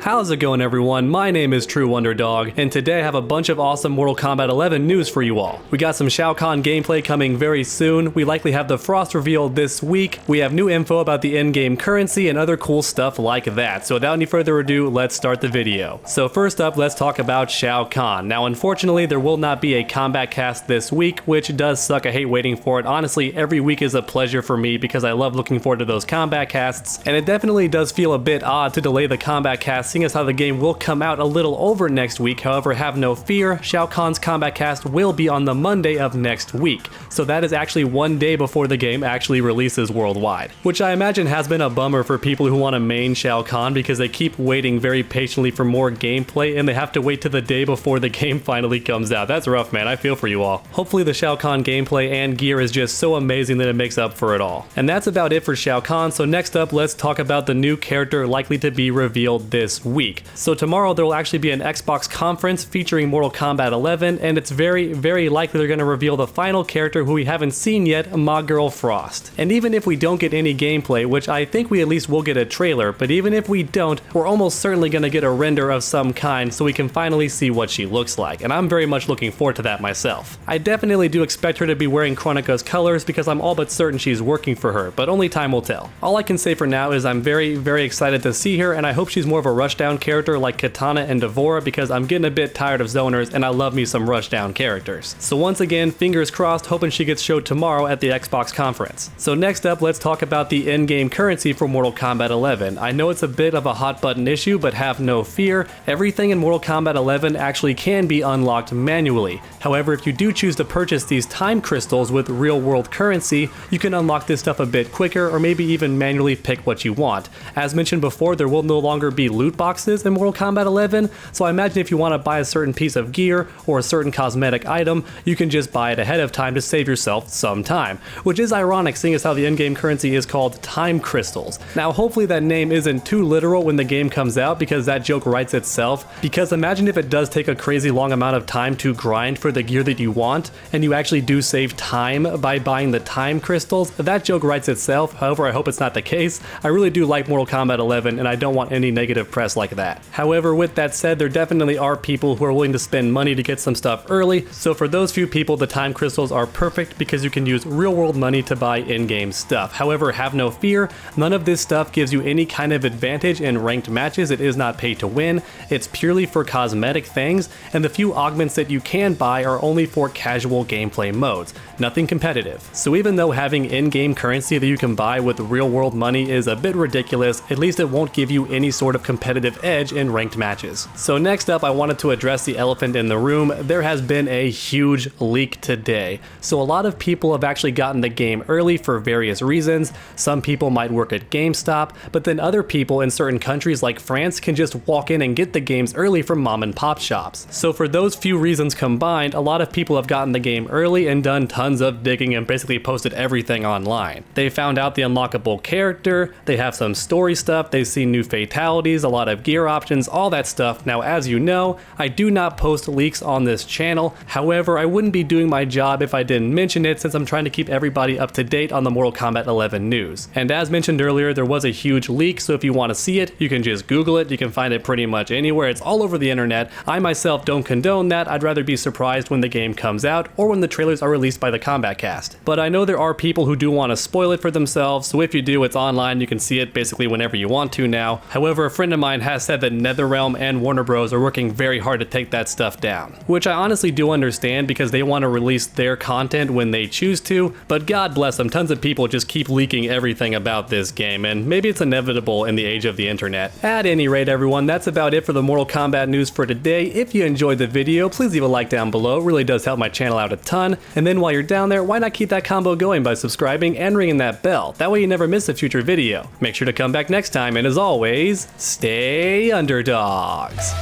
How's it going, everyone? My name is True Underdog, and today I have a bunch of awesome Mortal Kombat 11 news for you all. We got some Shao Kahn gameplay coming very soon, we likely have the Frost reveal this week, we have new info about the in-game currency and other cool stuff like that. So without any further ado, let's start the video. So first up, let's talk about Shao Kahn. Now unfortunately, there will not be a combat cast this week, which does suck. I hate waiting for it. Honestly, every week is a pleasure for me because I love looking forward to those combat casts, and it definitely does feel a bit odd to delay the combat cast, seeing as how the game will come out a little over next week. However, have no fear, Shao Kahn's combat cast will be on the Monday of next week. So that is actually one day before the game actually releases worldwide, which I imagine has been a bummer for people who want to main Shao Kahn because they keep waiting very patiently for more gameplay and they have to wait to the day before the game finally comes out. That's rough, man. I feel for you all. Hopefully the Shao Kahn gameplay and gear is just so amazing that it makes up for it all. And that's about it for Shao Kahn. So next up, let's talk about the new character likely to be revealed this week. So tomorrow there will actually be an Xbox conference featuring Mortal Kombat 11, and it's very likely they're going to reveal the final character who we haven't seen yet, my girl Frost. And even if we don't get any gameplay, which I think we at least will get a trailer, but even if we don't, we're almost certainly going to get a render of some kind so we can finally see what she looks like, and I'm very much looking forward to that myself. I definitely do expect her to be wearing Kronika's colors because I'm all but certain she's working for her, but only time will tell. All I can say for now is I'm very excited to see her, and I hope she's more of a rushdown character like Katana and Devora because I'm getting a bit tired of zoners and I love me some rushdown characters. So once again, fingers crossed, hoping she gets showed tomorrow at the Xbox conference. So next up, let's talk about the in-game currency for Mortal Kombat 11. I know it's a bit of a hot button issue, but have no fear, everything in Mortal Kombat 11 actually can be unlocked manually. However, if you do choose to purchase these time crystals with real world currency, you can unlock this stuff a bit quicker or maybe even manually pick what you want. As mentioned before, there will no longer be loot boxes in Mortal Kombat 11, so I imagine if you want to buy a certain piece of gear or a certain cosmetic item, you can just buy it ahead of time to save yourself some time, which is ironic seeing as how the in-game currency is called time crystals. Now hopefully that name isn't too literal when the game comes out because that joke writes itself, because imagine if it does take a crazy long amount of time to grind for the gear that you want and you actually do save time by buying the time crystals. That joke writes itself. However, I hope it's not the case. I really do like Mortal Kombat 11 and I don't want any negative press like that. However, with that said, there definitely are people who are willing to spend money to get some stuff early, so for those few people, the time crystals are perfect because you can use real world money to buy in-game stuff. However, have no fear, none of this stuff gives you any kind of advantage in ranked matches. It is not pay to win, it's purely for cosmetic things, and the few augments that you can buy are only for casual gameplay modes, nothing competitive. So even though having in-game currency that you can buy with real world money is a bit ridiculous, at least it won't give you any sort of competitive edge in ranked matches. So next up, I wanted to address the elephant in the room. There has been a huge leak today. So a lot of people have actually gotten the game early for various reasons. Some people might work at GameStop, but then other people in certain countries like France can just walk in and get the games early from mom and pop shops. So for those few reasons combined, a lot of people have gotten the game early and done tons of digging and basically posted everything online. They found out the unlockable character, they have some story stuff, they've seen new fatalities, a lot of gear options, all that stuff. Now, as you know, I do not post leaks on this channel. However, I wouldn't be doing my job if I didn't mention it since I'm trying to keep everybody up to date on the Mortal Kombat 11 news. And as mentioned earlier, there was a huge leak, so if you want to see it, you can just Google it. You can find it pretty much anywhere. It's all over the internet. I myself don't condone that. I'd rather be surprised when the game comes out or when the trailers are released by the Combat Cast. But I know there are people who do want to spoil it for themselves, so if you do, it's online. You can see it basically whenever you want to now. However, a friend of mine has said that NetherRealm and Warner Bros are working very hard to take that stuff down, which I honestly do understand because they want to release their content when they choose to, but God bless them, tons of people just keep leaking everything about this game, and maybe it's inevitable in the age of the internet. At any rate, everyone, that's about it for the Mortal Kombat news for today. If you enjoyed the video, please leave a like down below. It really does help my channel out a ton, and then while you're down there, why not keep that combo going by subscribing and ringing that bell? That way you never miss a future video. Make sure to come back next time, and as always, stay underdogs.